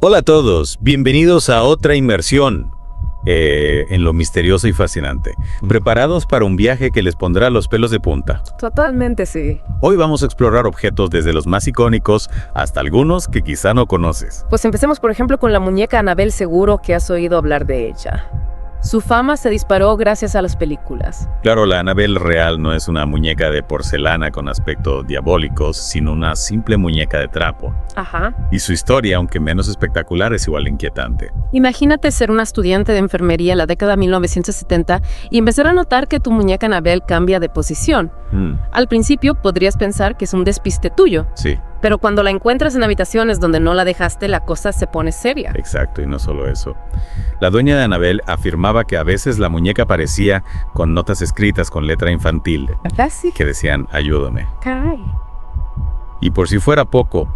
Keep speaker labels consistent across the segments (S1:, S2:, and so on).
S1: Hola a todos, bienvenidos a otra inmersión en lo misterioso y fascinante. ¿Preparados para un viaje que les pondrá los pelos de punta?
S2: Totalmente sí.
S1: Hoy vamos a explorar objetos desde los más icónicos hasta algunos que quizá no conoces.
S2: Pues empecemos por ejemplo con la muñeca Annabelle, seguro que has oído hablar de ella. Su fama se disparó gracias a las películas.
S1: Claro, la Annabelle real no es una muñeca de porcelana con aspectos diabólicos, sino una simple muñeca de trapo.
S2: Ajá.
S1: Y su historia, aunque menos espectacular, es igual inquietante.
S2: Imagínate ser una estudiante de enfermería en la década de 1970 y empezar a notar que tu muñeca Annabelle cambia de posición. Al principio podrías pensar que es un despiste tuyo.
S1: Sí.
S2: Pero cuando la encuentras en habitaciones donde no la dejaste, la cosa se pone seria.
S1: Exacto, y no solo eso. La dueña de Annabelle afirmaba que a veces la muñeca aparecía con notas escritas con letra infantil
S2: ¿Verdad? Sí.
S1: que decían, ayúdame.
S2: Caray.
S1: Y por si fuera poco,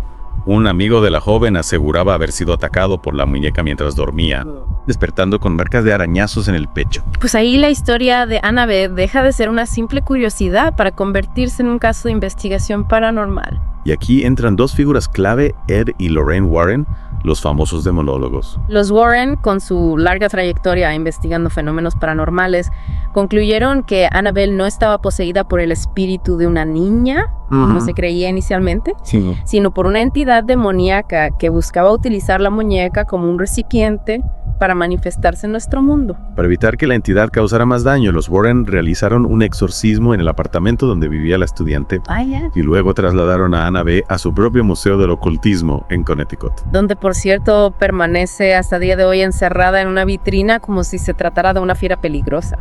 S1: un amigo de la joven aseguraba haber sido atacado por la muñeca mientras dormía, despertando con marcas de arañazos en el pecho.
S2: Pues ahí la historia de Annabelle deja de ser una simple curiosidad para convertirse en un caso de investigación paranormal.
S1: Y aquí entran dos figuras clave, Ed y Lorraine Warren, los famosos demonólogos.
S2: Los Warren, con su larga trayectoria investigando fenómenos paranormales, concluyeron que Annabelle no estaba poseída por el espíritu de una niña, como se creía inicialmente,
S1: Sí.
S2: sino por una entidad demoníaca que buscaba utilizar la muñeca como un recipiente para manifestarse en nuestro mundo.
S1: Para evitar que la entidad causara más daño, los Warren realizaron un exorcismo en el apartamento donde vivía la estudiante
S2: Vaya.
S1: y luego trasladaron a Annabelle a su propio museo del ocultismo en Connecticut.
S2: Donde, por cierto, permanece hasta día de hoy encerrada en una vitrina como si se tratara de una fiera peligrosa.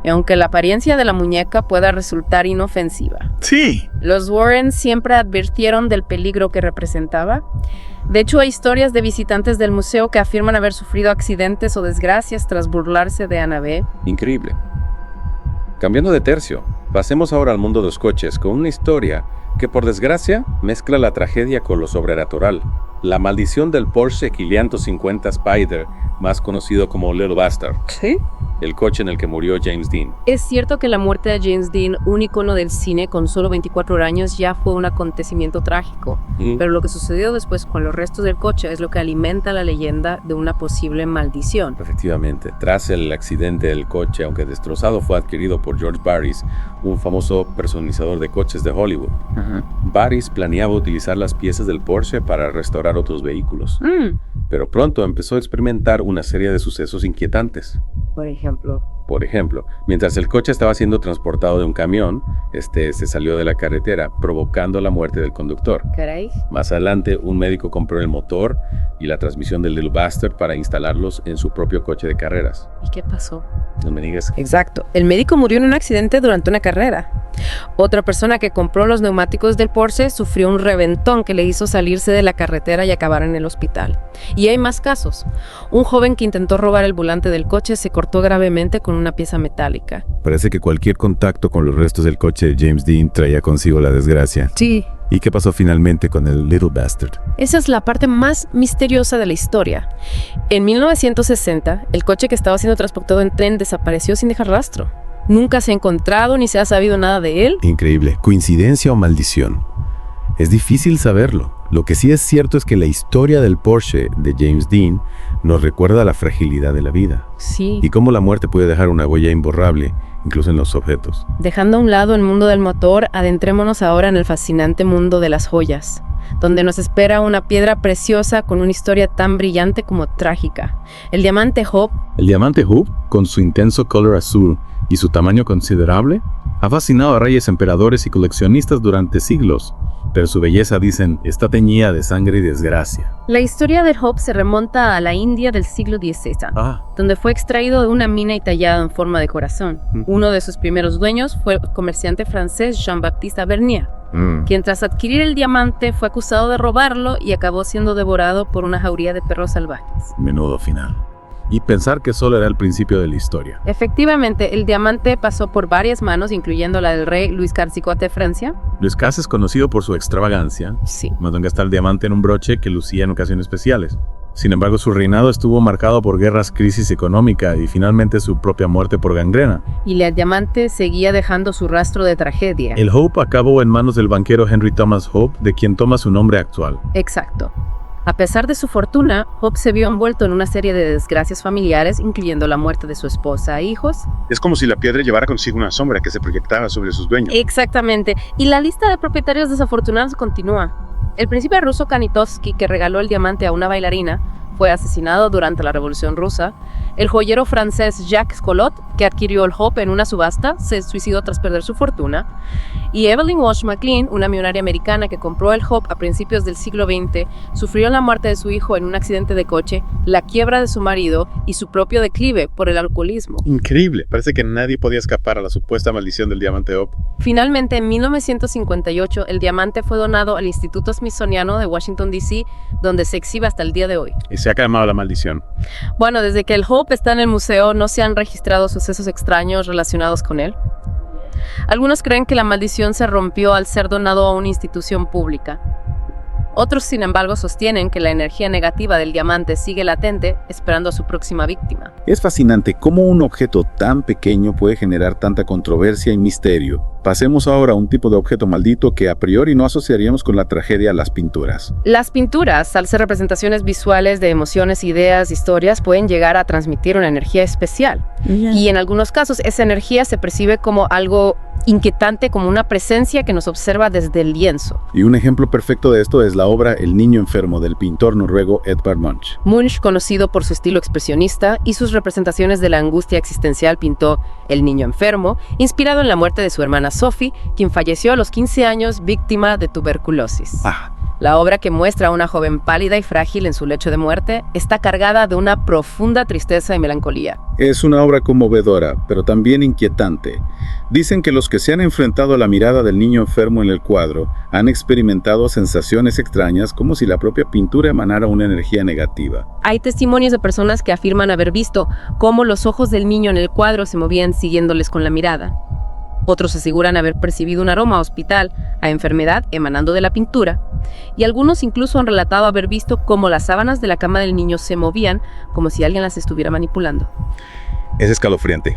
S2: Y aunque la apariencia de la muñeca pueda resultar inofensiva,
S1: Sí.
S2: los Warren siempre advirtieron del peligro que representaba. De hecho, hay historias de visitantes del museo que afirman haber sufrido accidentes o desgracias tras burlarse de Annabelle.
S3: Increíble. Cambiando de tercio, pasemos ahora al mundo de los coches con una historia que por desgracia mezcla la tragedia con lo sobrenatural. La maldición del Porsche 550 Spider, más conocido como Little Bastard,
S2: ¿Sí?
S3: el coche en el que murió James Dean.
S2: Es cierto que la muerte de James Dean, un icono del cine con solo 24 años, ya fue un acontecimiento trágico. Pero lo que sucedió después con los restos del coche es lo que alimenta la leyenda de una posible maldición.
S3: Efectivamente, tras el accidente del coche, aunque destrozado, fue adquirido por George Barris, un famoso personalizador de coches de Hollywood. Barris planeaba utilizar las piezas del Porsche para restaurar otros vehículos, pero pronto empezó a experimentar una serie de sucesos inquietantes.
S2: Por ejemplo.
S3: Por ejemplo, mientras el coche estaba siendo transportado de un camión, se salió de la carretera, provocando la muerte del conductor.
S2: Caray.
S3: Más adelante, un médico compró el motor y la transmisión del Little Bastard para instalarlos en su propio coche de carreras.
S2: ¿Y qué pasó?
S3: No me digas.
S2: Exacto. El médico murió en un accidente durante una carrera. Otra persona que compró los neumáticos del Porsche sufrió un reventón que le hizo salirse de la carretera y acabar en el hospital. Y hay más casos. Un joven que intentó robar el volante del coche se cortó gravemente con una pieza metálica.
S1: Parece que cualquier contacto con los restos del coche de James Dean traía consigo la desgracia.
S2: Sí.
S1: ¿Y qué pasó finalmente con el Little Bastard?
S2: Esa es la parte más misteriosa de la historia. En 1960, el coche que estaba siendo transportado en tren desapareció sin dejar rastro. Nunca se ha encontrado ni se ha sabido nada de él.
S1: Increíble. ¿Coincidencia o maldición? Es difícil saberlo. Lo que sí es cierto es que la historia del Porsche de James Dean nos recuerda la fragilidad de la vida
S2: Sí.
S1: y cómo la muerte puede dejar una huella imborrable, incluso en los objetos.
S2: Dejando a un lado el mundo del motor, adentrémonos ahora en el fascinante mundo de las joyas, donde nos espera una piedra preciosa con una historia tan brillante como trágica. El diamante Hope.
S1: El diamante Hope, con su intenso color azul y su tamaño considerable, ha fascinado a reyes, emperadores y coleccionistas durante siglos, pero su belleza, dicen, está teñida de sangre y desgracia.
S2: La historia del Hope se remonta a la India del siglo XVI, donde fue extraído de una mina y tallado en forma de corazón. Uno de sus primeros dueños fue el comerciante francés Jean-Baptiste Vernier, quien tras adquirir el diamante fue acusado de robarlo y acabó siendo devorado por una jauría de perros salvajes.
S1: Menudo final. Y pensar que solo era el principio de la historia.
S2: Efectivamente, el diamante pasó por varias manos, incluyendo la del rey Luis XIV de Francia.
S1: Luis XIV es conocido por su extravagancia,
S2: Sí.
S1: más en gastar el diamante en un broche que lucía en ocasiones especiales. Sin embargo, su reinado estuvo marcado por guerras, crisis económica y finalmente su propia muerte por gangrena.
S2: Y el diamante seguía dejando su rastro de tragedia.
S1: El Hope acabó en manos del banquero Henry Thomas Hope, de quien toma su nombre actual.
S2: Exacto. A pesar de su fortuna, Hope se vio envuelto en una serie de desgracias familiares, incluyendo la muerte de su esposa e hijos.
S4: Es como si la piedra llevara consigo una sombra que se proyectaba sobre sus dueños.
S2: Exactamente. Y la lista de propietarios desafortunados continúa. El príncipe ruso Kanitovsky, que regaló el diamante a una bailarina, fue asesinado durante la Revolución Rusa. El joyero francés Jacques Collot, que adquirió el Hope en una subasta, se suicidó tras perder su fortuna. Y Evelyn Walsh McLean, una millonaria americana que compró el Hope a principios del siglo XX, sufrió la muerte de su hijo en un accidente de coche, la quiebra de su marido y su propio declive por el alcoholismo.
S4: Increíble. Parece que nadie podía escapar a la supuesta maldición del diamante Hope.
S2: Finalmente, en 1958, el diamante fue donado al Instituto Smithsoniano de Washington, D.C., donde se exhibe hasta el día de hoy.
S4: Y se ha calmado la maldición.
S2: Bueno, desde que el Hope está en el museo, no se han registrado sucesos extraños relacionados con él. Algunos creen que la maldición se rompió al ser donado a una institución pública. Otros, sin embargo, sostienen que la energía negativa del diamante sigue latente, esperando a su próxima víctima.
S5: Es fascinante cómo un objeto tan pequeño puede generar tanta controversia y misterio. Pasemos ahora a un tipo de objeto maldito que a priori no asociaríamos con la tragedia: las pinturas.
S2: Las pinturas, al ser representaciones visuales de emociones, ideas, historias, pueden llegar a transmitir una energía especial. Y en algunos casos, esa energía se percibe como algo inquietante, como una presencia que nos observa desde el lienzo.
S5: Y un ejemplo perfecto de esto es la obra El niño enfermo del pintor noruego Edvard Munch.
S2: Munch, conocido por su estilo expresionista y sus representaciones de la angustia existencial, pintó El niño enfermo, inspirado en la muerte de su hermana Sophie, quien falleció a los 15 años víctima de tuberculosis. La obra, que muestra a una joven pálida y frágil en su lecho de muerte, está cargada de una profunda tristeza y melancolía.
S5: Es una obra conmovedora, pero también inquietante. Dicen que los que se han enfrentado a la mirada del niño enfermo en el cuadro han experimentado sensaciones extrañas, como si la propia pintura emanara una energía negativa.
S2: Hay testimonios de personas que afirman haber visto cómo los ojos del niño en el cuadro se movían siguiéndoles con la mirada. Otros aseguran haber percibido un aroma a hospital, a enfermedad emanando de la pintura, y algunos incluso han relatado haber visto cómo las sábanas de la cama del niño se movían como si alguien las estuviera manipulando.
S6: Es escalofriante.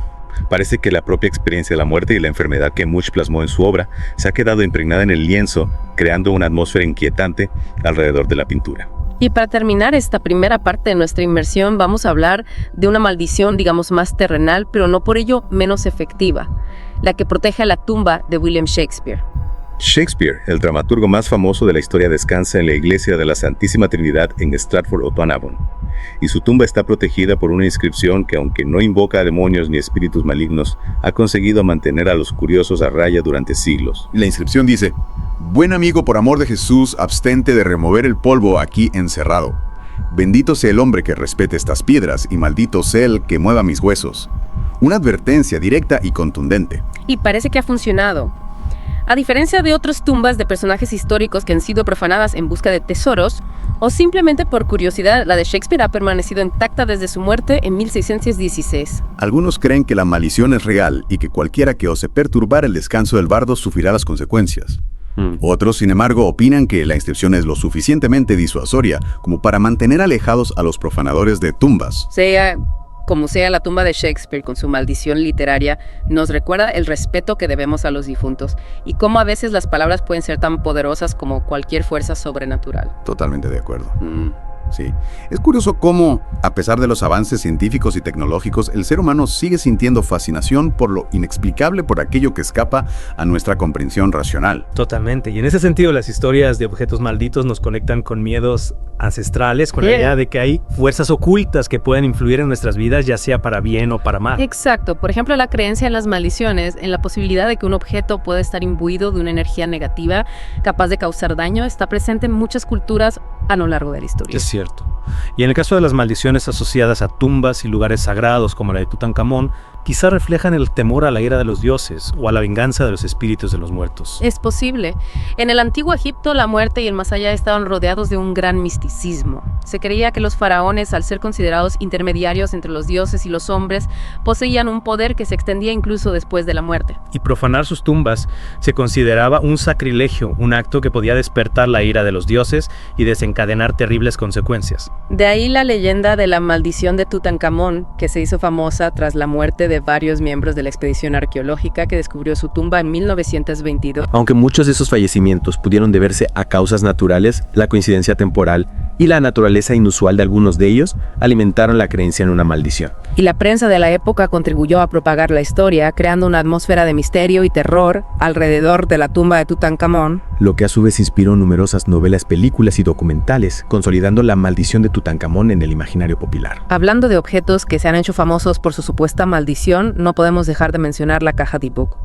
S6: Parece que la propia experiencia de la muerte y la enfermedad que Munch plasmó en su obra se ha quedado impregnada en el lienzo, creando una atmósfera inquietante alrededor de la pintura.
S2: Y para terminar esta primera parte de nuestra inmersión, vamos a hablar de una maldición, digamos, más terrenal, pero no por ello menos efectiva, la que protege a la tumba de William Shakespeare.
S6: Shakespeare, el dramaturgo más famoso de la historia, descansa en la iglesia de la Santísima Trinidad en Stratford-upon-Avon, y su tumba está protegida por una inscripción que, aunque no invoca a demonios ni espíritus malignos, ha conseguido mantener a los curiosos a raya durante siglos.
S7: La inscripción dice: «Buen amigo, por amor de Jesús, abstente de remover el polvo aquí encerrado. Bendito sea el hombre que respete estas piedras, y maldito sea el que mueva mis huesos». Una advertencia directa y contundente.
S2: Y parece que ha funcionado. A diferencia de otras tumbas de personajes históricos que han sido profanadas en busca de tesoros, o simplemente por curiosidad, la de Shakespeare ha permanecido intacta desde su muerte en 1616.
S7: Algunos creen que la maldición es real y que cualquiera que ose perturbar el descanso del bardo sufrirá las consecuencias. Otros, sin embargo, opinan que la inscripción es lo suficientemente disuasoria como para mantener alejados a los profanadores de tumbas.
S2: Como sea, la tumba de Shakespeare, con su maldición literaria, nos recuerda el respeto que debemos a los difuntos y cómo a veces las palabras pueden ser tan poderosas como cualquier fuerza sobrenatural.
S7: Totalmente de acuerdo. Sí. Es curioso cómo, a pesar de los avances científicos y tecnológicos, el ser humano sigue sintiendo fascinación por lo inexplicable, por aquello que escapa a nuestra comprensión racional.
S8: Totalmente. Y en ese sentido, las historias de objetos malditos nos conectan con miedos ancestrales, con la idea de que hay fuerzas ocultas que pueden influir en nuestras vidas, ya sea para bien o para mal.
S2: Exacto. Por ejemplo, la creencia en las maldiciones, en la posibilidad de que un objeto pueda estar imbuido de una energía negativa capaz de causar daño, está presente en muchas culturas a lo largo de la historia.
S8: Es cierto. Y en el caso de las maldiciones asociadas a tumbas y lugares sagrados como la de Tutankamón, quizá reflejan el temor a la ira de los dioses o a la venganza de los espíritus de los muertos.
S2: Es posible. En el antiguo Egipto, la muerte y el más allá estaban rodeados de un gran misticismo. Se creía que los faraones, al ser considerados intermediarios entre los dioses y los hombres, poseían un poder que se extendía incluso después de la muerte.
S8: Y profanar sus tumbas se consideraba un sacrilegio, un acto que podía despertar la ira de los dioses y desencadenar terribles consecuencias.
S2: De ahí la leyenda de la maldición de Tutankamón, que se hizo famosa tras la muerte de de varios miembros de la expedición arqueológica que descubrió su tumba en 1922.
S9: Aunque muchos de esos fallecimientos pudieron deberse a causas naturales, la coincidencia temporal y la naturaleza inusual de algunos de ellos alimentaron la creencia en una maldición.
S2: Y la prensa de la época contribuyó a propagar la historia, creando una atmósfera de misterio y terror alrededor de la tumba de Tutankamón,
S9: lo que a su vez inspiró numerosas novelas, películas y documentales, consolidando la maldición de Tutankamón en el imaginario popular.
S2: Hablando de objetos que se han hecho famosos por su supuesta maldición, no podemos dejar de mencionar la caja Dybbuk.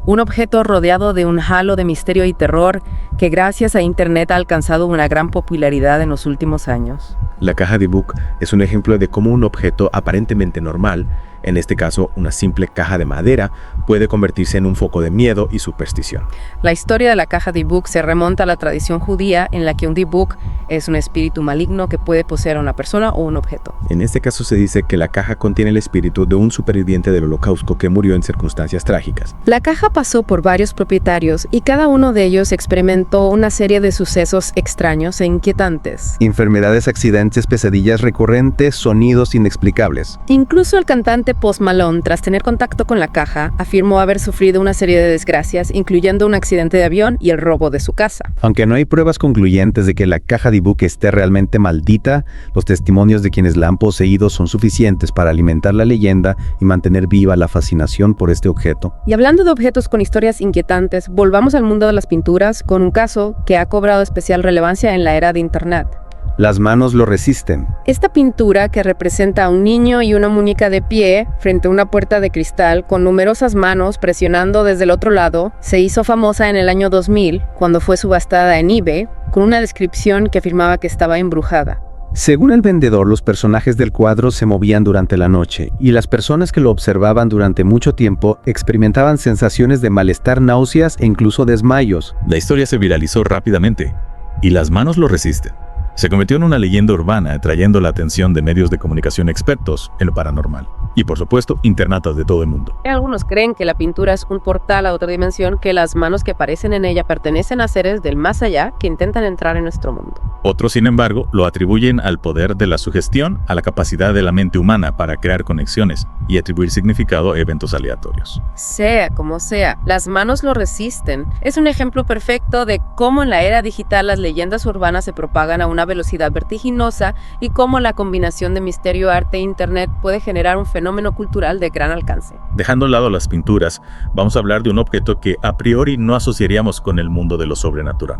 S2: Un objeto rodeado de un halo de misterio y terror que gracias a Internet ha alcanzado una gran popularidad en los últimos años.
S9: La caja Dybbuk es un ejemplo de cómo un objeto aparentemente normal, en este caso una simple caja de madera, puede convertirse en un foco de miedo y superstición.
S2: La historia de la caja Dybbuk se remonta a la tradición judía en la que un Dybbuk es un espíritu maligno que puede poseer a una persona o un objeto.
S9: En este caso se dice que la caja contiene el espíritu de un superviviente del Holocausto que murió en circunstancias trágicas.
S2: La caja pasó por varios propietarios y cada uno de ellos experimentó una serie de sucesos extraños e inquietantes.
S10: Enfermedades, accidentes, pesadillas recurrentes, sonidos inexplicables.
S2: Incluso el cantante Post Malone, tras tener contacto con la caja, afirmó haber sufrido una serie de desgracias, incluyendo un accidente de avión y el robo de su casa.
S10: Aunque no hay pruebas concluyentes de que la caja Dybbuk esté realmente maldita, los testimonios de quienes la han poseído son suficientes para alimentar la leyenda y mantener viva la fascinación por este objeto.
S2: Y hablando de objetos con historias inquietantes, volvamos al mundo de las pinturas con un caso que ha cobrado especial relevancia en la era de Internet.
S10: Las manos lo resisten.
S2: Esta pintura, que representa a un niño y una muñeca de pie frente a una puerta de cristal con numerosas manos presionando desde el otro lado, se hizo famosa en el año 2000 cuando fue subastada en eBay con una descripción que afirmaba que estaba embrujada.
S10: Según el vendedor, los personajes del cuadro se movían durante la noche y las personas que lo observaban durante mucho tiempo experimentaban sensaciones de malestar, náuseas e incluso desmayos.
S1: La historia se viralizó rápidamente y las manos lo resisten. Se convirtió en una leyenda urbana, atrayendo la atención de medios de comunicación expertos en lo paranormal. Y por supuesto, internatas de todo el mundo.
S2: Algunos creen que la pintura es un portal a otra dimensión, que las manos que aparecen en ella pertenecen a seres del más allá que intentan entrar en nuestro mundo.
S1: Otros, sin embargo, lo atribuyen al poder de la sugestión, a la capacidad de la mente humana para crear conexiones y atribuir significado a eventos aleatorios.
S2: Sea como sea, las manos lo resisten. Es un ejemplo perfecto de cómo en la era digital las leyendas urbanas se propagan a una velocidad vertiginosa y cómo la combinación de misterio, arte e internet puede generar un fenómeno cultural de gran alcance.
S1: Dejando a un lado las pinturas, vamos a hablar de un objeto que a priori no asociaríamos con el mundo de lo sobrenatural: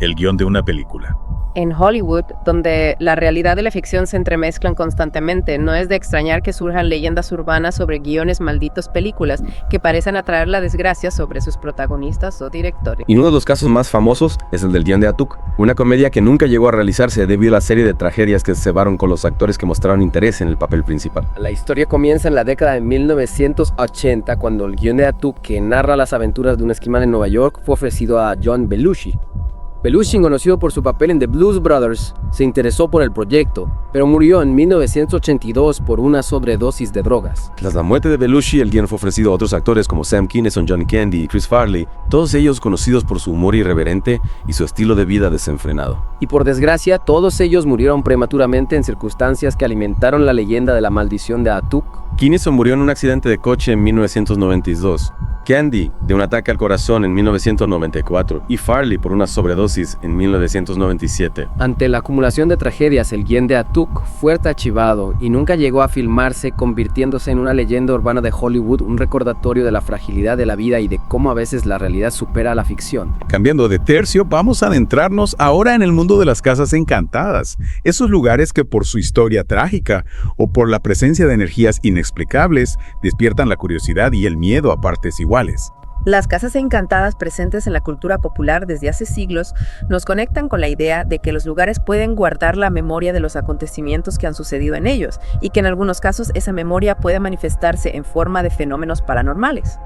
S1: el guión de una película.
S2: En Hollywood, donde la realidad y la ficción se entremezclan constantemente, no es de extrañar que surjan leyendas urbanas sobre guiones malditos, películas que parecen atraer la desgracia sobre sus protagonistas o directores.
S9: Y uno de los casos más famosos es el del guión de Atuk, una comedia que nunca llegó a realizarse debido a la serie de tragedias que se cebaron con los actores que mostraron interés en el papel principal.
S11: La historia comienza en la década de 1980, cuando el guión de Atuk, que narra las aventuras de un esquimal en Nueva York, fue ofrecido a John Belushi. Belushi, conocido por su papel en The Blues Brothers, se interesó por el proyecto, pero murió en 1982 por una sobredosis de drogas.
S9: Tras la muerte de Belushi, el guion fue ofrecido a otros actores como Sam Kinison, John Candy y Chris Farley, todos ellos conocidos por su humor irreverente y su estilo de vida desenfrenado.
S11: Y por desgracia, todos ellos murieron prematuramente en circunstancias que alimentaron la leyenda de la maldición de Atuk.
S9: Kinison murió en un accidente de coche en 1992. Candy de un ataque al corazón en 1994 y Farley por una sobredosis en 1997.
S11: Ante la acumulación de tragedias, el guion de Atuk fue archivado y nunca llegó a filmarse, convirtiéndose en una leyenda urbana de Hollywood, un recordatorio de la fragilidad de la vida y de cómo a veces la realidad supera a la ficción.
S5: Cambiando de tercio, vamos a adentrarnos ahora en el mundo de las casas encantadas, esos lugares que por su historia trágica o por la presencia de energías inexplicables despiertan la curiosidad y el miedo a partes iguales.
S2: Las casas encantadas presentes en la cultura popular desde hace siglos nos conectan con la idea de que los lugares pueden guardar la memoria de los acontecimientos que han sucedido en ellos y que en algunos casos esa memoria puede manifestarse en forma de fenómenos paranormales.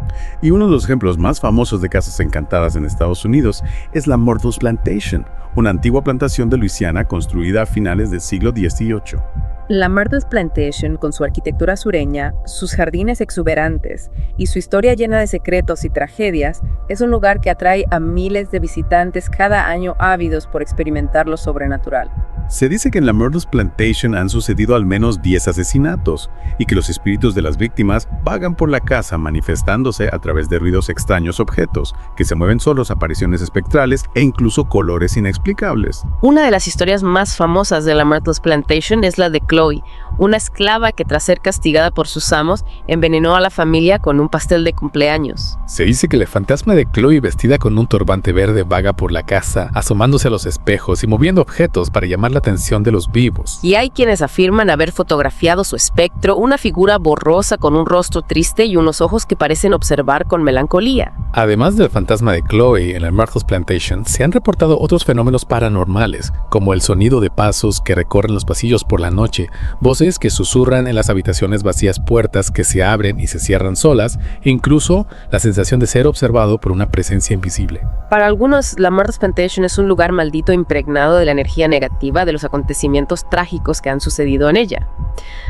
S5: Y uno de los ejemplos más famosos de casas encantadas en Estados Unidos es la Myrtle's Plantation, una antigua plantación de Luisiana construida a finales del siglo XVIII.
S2: La Myrtles Plantation, con su arquitectura sureña, sus jardines exuberantes y su historia llena de secretos y tragedias, es un lugar que atrae a miles de visitantes cada año ávidos por experimentar lo sobrenatural.
S5: Se dice que en la Myrtles Plantation han sucedido al menos 10 asesinatos y que los espíritus de las víctimas vagan por la casa manifestándose a través de ruidos extraños, objetos que se mueven solos, apariciones espectrales e incluso colores inexplicables.
S2: Una de las historias más famosas de la Myrtles Plantation es la de Chloe, una esclava que tras ser castigada por sus amos envenenó a la familia con un pastel de cumpleaños.
S12: Se dice que el fantasma de Chloe vestida con un turbante verde vaga por la casa, asomándose a los espejos y moviendo objetos para llamar la atención de los vivos.
S2: Y hay quienes afirman haber fotografiado su espectro, una figura borrosa con un rostro triste y unos ojos que parecen observar con melancolía.
S12: Además del fantasma de Chloe en la Myrtles Plantation, se han reportado otros fenómenos paranormales, como el sonido de pasos que recorren los pasillos por la noche, voces que susurran en las habitaciones vacías, puertas que se abren y se cierran solas, e incluso la sensación de ser observado por una presencia invisible.
S2: Para algunos, la Myrtles Plantation es un lugar maldito impregnado de la energía negativa de los acontecimientos trágicos que han sucedido en ella.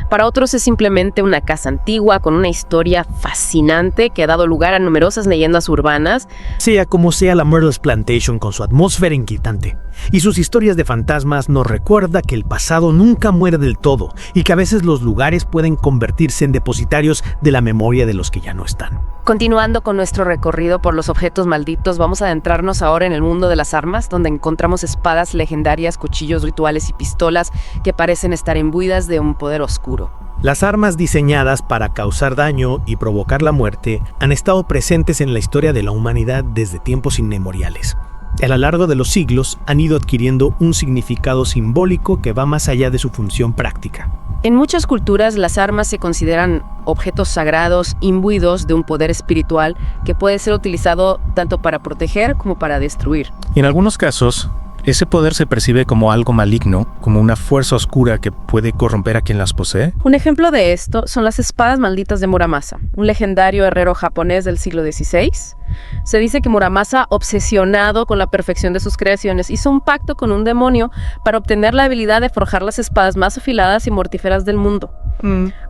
S2: Para otros es simplemente una casa antigua con una historia fascinante que ha dado lugar a numerosas leyendas urbanas.
S8: Sea como sea, la Myrtles Plantation, con su atmósfera inquietante y sus historias de fantasmas, nos recuerda que el pasado nunca muere del todo y que a veces los lugares pueden convertirse en depositarios de la memoria de los que ya no están.
S2: Continuando con nuestro recorrido por los objetos malditos, vamos a adentrarnos ahora en el mundo de las armas, donde encontramos espadas legendarias, cuchillos rituales y pistolas que parecen estar imbuidas de un poder oscuro.
S8: Las armas diseñadas para causar daño y provocar la muerte han estado presentes en la historia de la humanidad desde tiempos inmemoriales. A lo largo de los siglos han ido adquiriendo un significado simbólico que va más allá de su función práctica.
S2: En muchas culturas, las armas se consideran objetos sagrados imbuidos de un poder espiritual que puede ser utilizado tanto para proteger como para destruir.
S13: Y en algunos casos, ese poder se percibe como algo maligno, como una fuerza oscura que puede corromper a quien las posee.
S2: Un ejemplo de esto son las espadas malditas de Muramasa, un legendario herrero japonés del siglo XVI. Se dice que Muramasa, obsesionado con la perfección de sus creaciones, hizo un pacto con un demonio para obtener la habilidad de forjar las espadas más afiladas y mortíferas del mundo.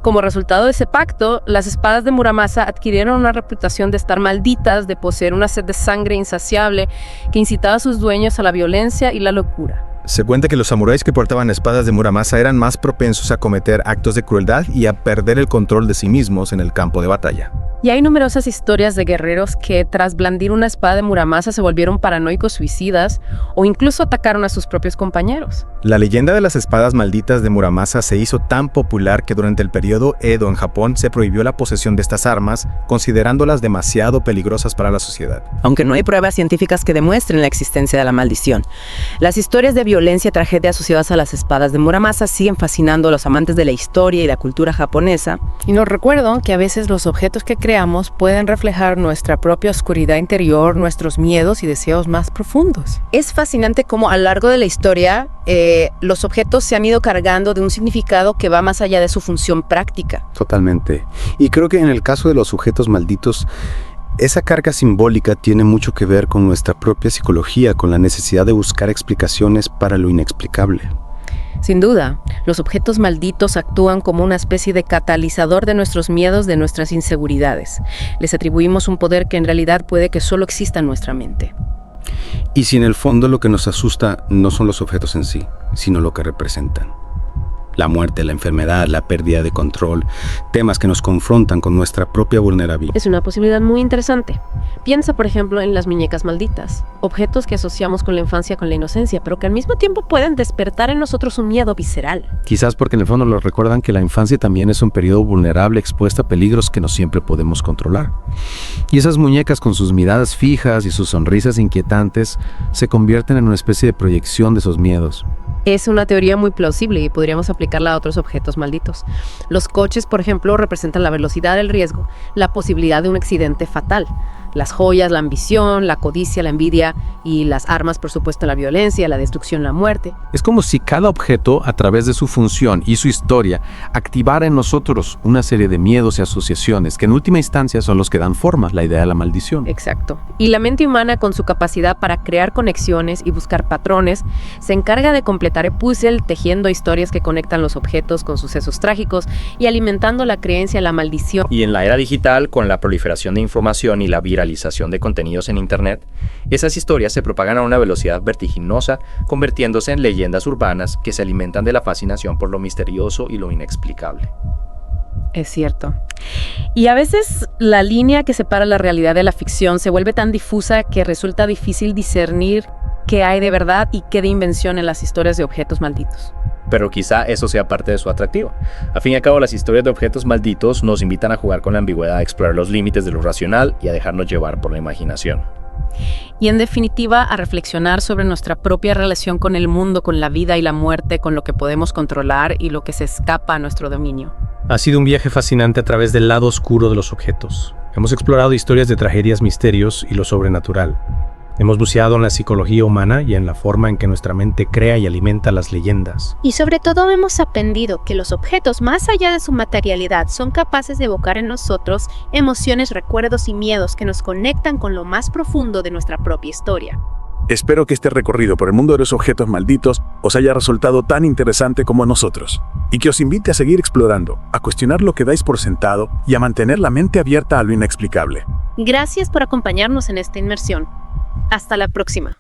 S2: Como resultado de ese pacto, las espadas de Muramasa adquirieron una reputación de estar malditas, de poseer una sed de sangre insaciable que incitaba a sus dueños a la violencia y la locura.
S14: Se cuenta que los samuráis que portaban espadas de Muramasa eran más propensos a cometer actos de crueldad y a perder el control de sí mismos en el campo de batalla.
S2: Y hay numerosas historias de guerreros que, tras blandir una espada de Muramasa, se volvieron paranoicos suicidas o incluso atacaron a sus propios compañeros.
S14: La leyenda de las espadas malditas de Muramasa se hizo tan popular que durante el periodo Edo en Japón se prohibió la posesión de estas armas, considerándolas demasiado peligrosas para la sociedad.
S15: Aunque no hay pruebas científicas que demuestren la existencia de la maldición, las historias de violencia y tragedia asociadas a las espadas de Muramasa siguen fascinando a los amantes de la historia y la cultura japonesa.
S2: Y nos recuerdan que a veces los objetos que creamos pueden reflejar nuestra propia oscuridad interior, nuestros miedos y deseos más profundos.
S15: Es fascinante cómo a lo largo de la historia los objetos se han ido cargando de un significado que va más allá de su función práctica.
S10: Totalmente. Y creo que en el caso de los sujetos malditos, esa carga simbólica tiene mucho que ver con nuestra propia psicología, con la necesidad de buscar explicaciones para lo inexplicable.
S2: Sin duda, los objetos malditos actúan como una especie de catalizador de nuestros miedos, de nuestras inseguridades. Les atribuimos un poder que en realidad puede que solo exista en nuestra mente.
S10: Y si en el fondo lo que nos asusta no son los objetos en sí, sino lo que representan. La muerte, la enfermedad, la pérdida de control, temas que nos confrontan con nuestra propia vulnerabilidad.
S2: Es una posibilidad muy interesante. Piensa, por ejemplo, en las muñecas malditas, objetos que asociamos con la infancia, con la inocencia, pero que al mismo tiempo pueden despertar en nosotros un miedo visceral.
S13: Quizás porque en el fondo nos recuerdan que la infancia también es un periodo vulnerable, expuesta a peligros que no siempre podemos controlar. Y esas muñecas con sus miradas fijas y sus sonrisas inquietantes se convierten en una especie de proyección de esos miedos.
S2: Es una teoría muy plausible y podríamos aplicarla a otros objetos malditos. Los coches, por ejemplo, representan la velocidad del riesgo, la posibilidad de un accidente fatal. Las joyas, la ambición, la codicia, la envidia y las armas, por supuesto, la violencia, la destrucción, la muerte.
S13: Es como si cada objeto, a través de su función y su historia, activara en nosotros una serie de miedos y asociaciones que en última instancia son los que dan forma a la idea de la maldición.
S2: Exacto. Y la mente humana, con su capacidad para crear conexiones y buscar patrones, se encarga de completar el puzzle, tejiendo historias que conectan los objetos con sucesos trágicos y alimentando la creencia en la maldición.
S16: Y en la era digital, con la proliferación de información y la viralización de contenidos en Internet, esas historias se propagan a una velocidad vertiginosa, convirtiéndose en leyendas urbanas que se alimentan de la fascinación por lo misterioso y lo inexplicable.
S2: Es cierto. Y a veces la línea que separa la realidad de la ficción se vuelve tan difusa que resulta difícil discernir qué hay de verdad y qué de invención en las historias de objetos malditos.
S16: Pero quizá eso sea parte de su atractivo. A fin y al cabo, las historias de objetos malditos nos invitan a jugar con la ambigüedad, a explorar los límites de lo racional y a dejarnos llevar por la imaginación.
S2: Y en definitiva, a reflexionar sobre nuestra propia relación con el mundo, con la vida y la muerte, con lo que podemos controlar y lo que se escapa a nuestro dominio.
S8: Ha sido un viaje fascinante a través del lado oscuro de los objetos. Hemos explorado historias de tragedias, misterios y lo sobrenatural. Hemos buceado en la psicología humana y en la forma en que nuestra mente crea y alimenta las leyendas.
S17: Y sobre todo hemos aprendido que los objetos, más allá de su materialidad, son capaces de evocar en nosotros emociones, recuerdos y miedos que nos conectan con lo más profundo de nuestra propia historia.
S18: Espero que este recorrido por el mundo de los objetos malditos os haya resultado tan interesante como a nosotros, y que os invite a seguir explorando, a cuestionar lo que dais por sentado y a mantener la mente abierta a lo inexplicable.
S17: Gracias por acompañarnos en esta inmersión. Hasta la próxima.